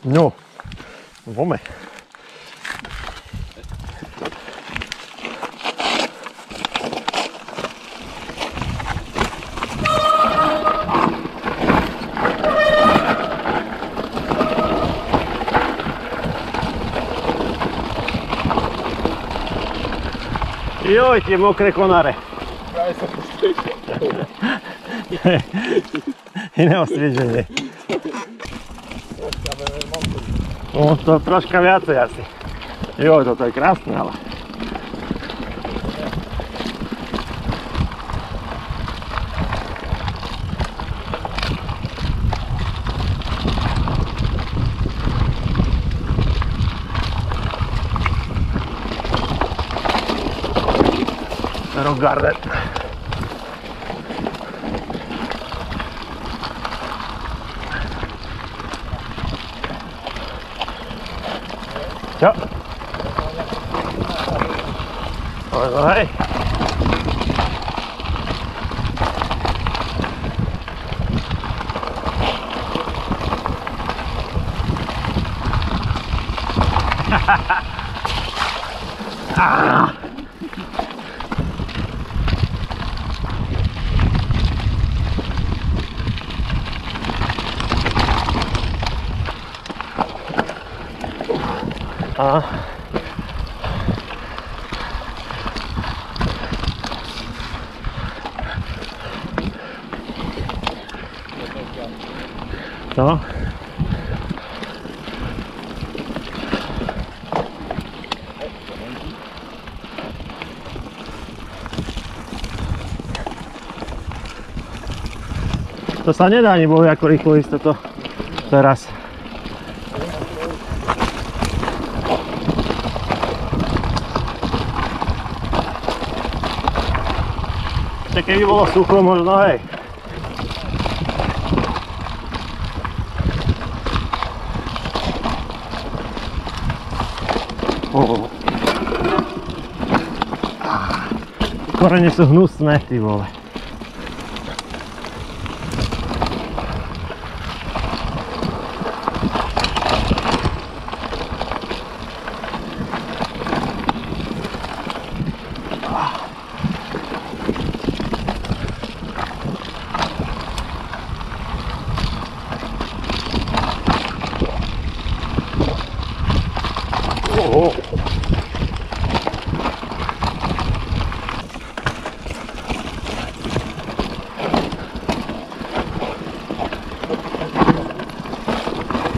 No, vome. Joj, tie mokré konáre. Práve sa postriešil. Iné osvieženie. No, to troška viacej asi. Joj, toto je krásne, ale... Rock garden. Čo? Hej. No. To sa nedá ani bohu ako rýchlo ísť toto teraz. Keby bolo sucho, možno hej. Korene sú hnusné, ty vole.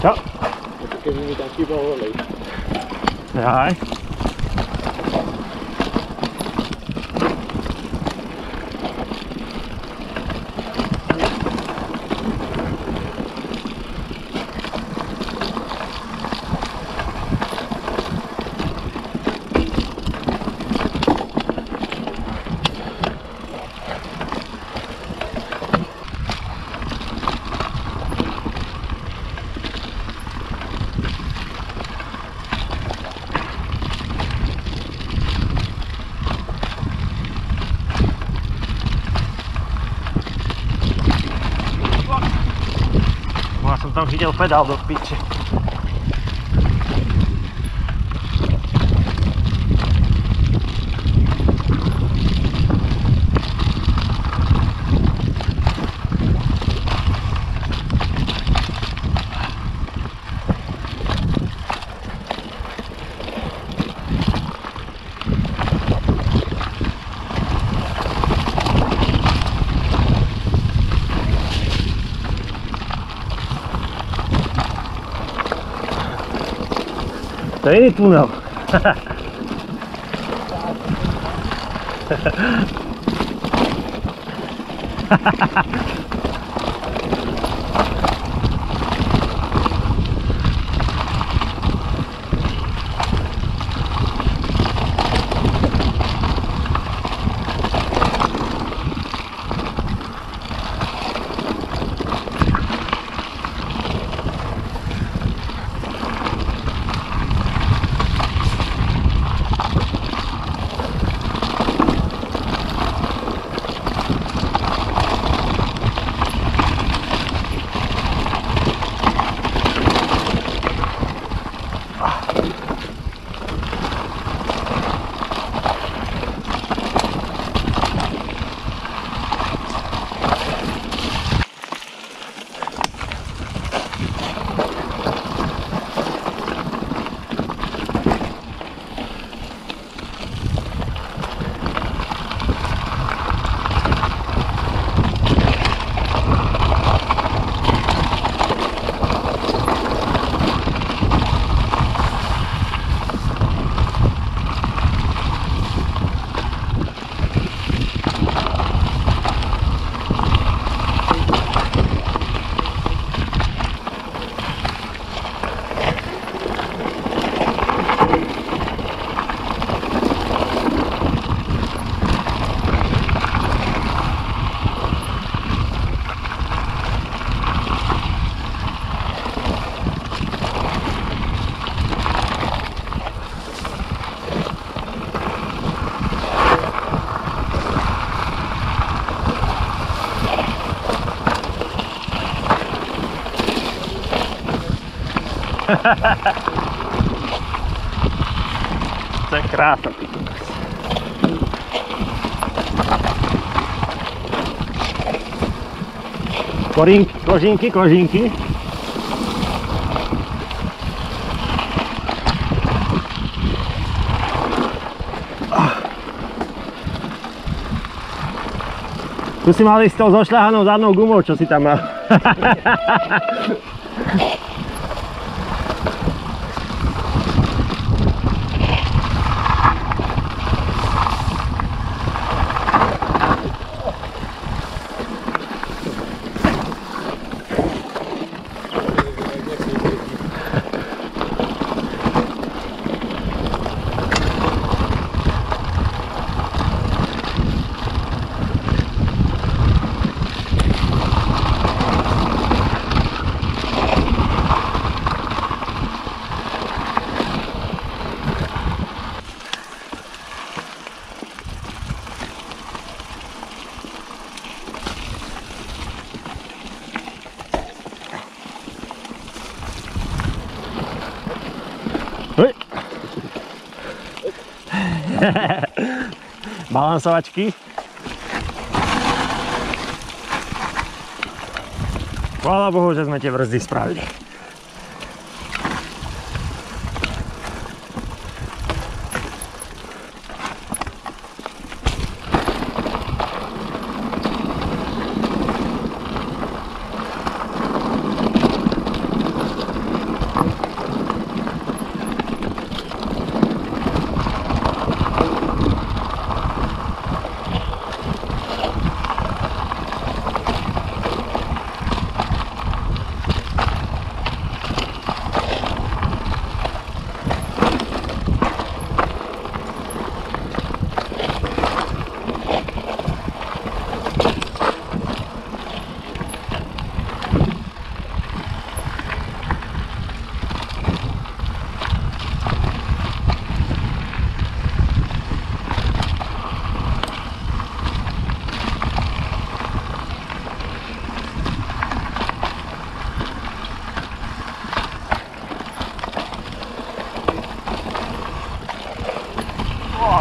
Čo? Keby mi tam chýbal olej. Jaj. Ja som tam chytil pedál do piče. To je iný tunel. To je krása, ty kokos. Kožinky. Tu si mali s tou zošľahanou zadnou gumou, čo si tam mal. Balansovačky. Chvála Bohu, že sme tie brzdy spravili.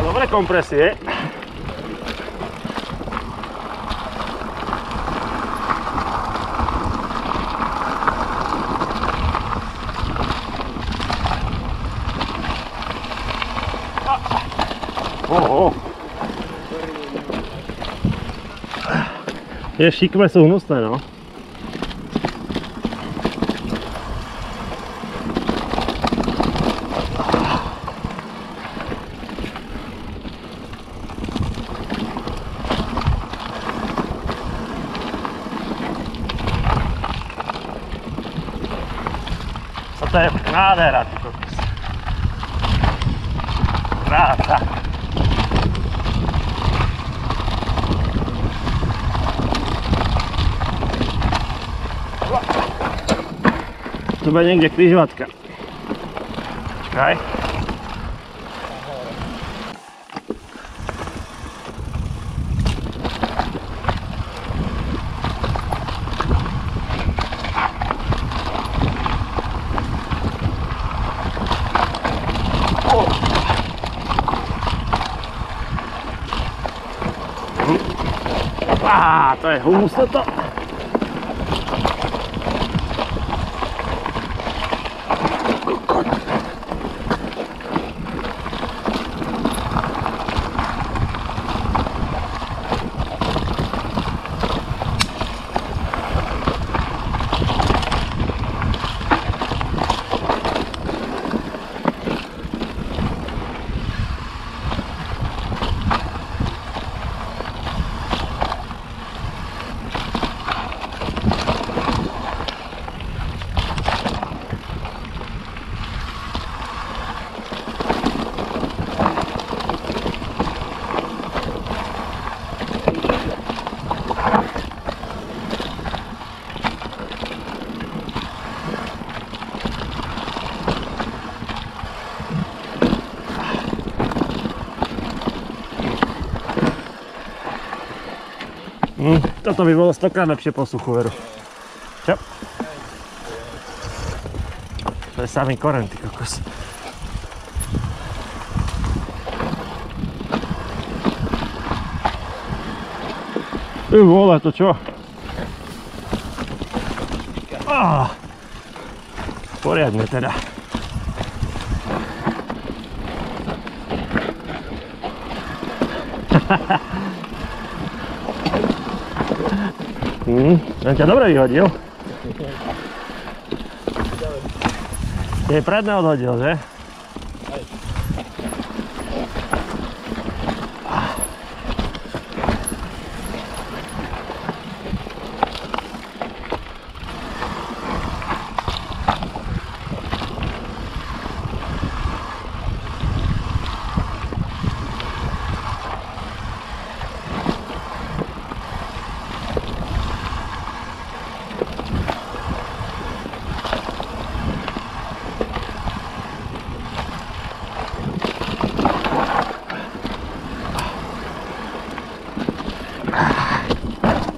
Dobre kompresie. Tie šikme sú hnusné, no. To je nádhera, ty kokos. Krása. Tu bude niekde križovatka. Čakaj. To je humus toto. Toto by bolo 100-krát lepšie po suchu, veru. Čo? To To je samý koren, ty kokos. Ty vole, to čo? Poriadne teda. Ten ťa dobre vyhodil. Tie predné odhodil, že?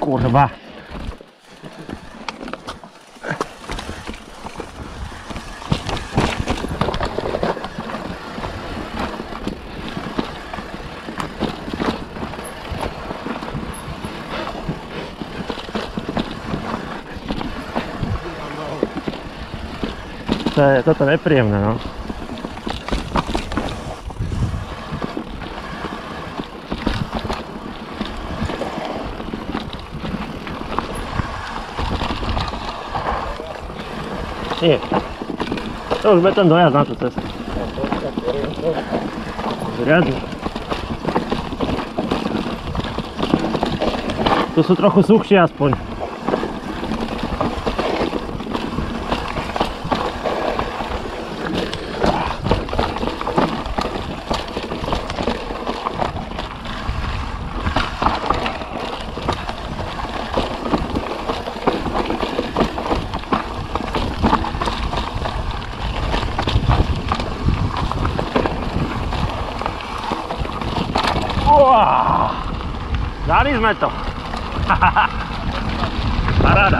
Kurwa. Toto je nepríjemné, no. Nie. To už bude ten dojazd na tú cestu. Riadne. Tu sú trochu suchšie aspoň. Dali sme to. Paráda.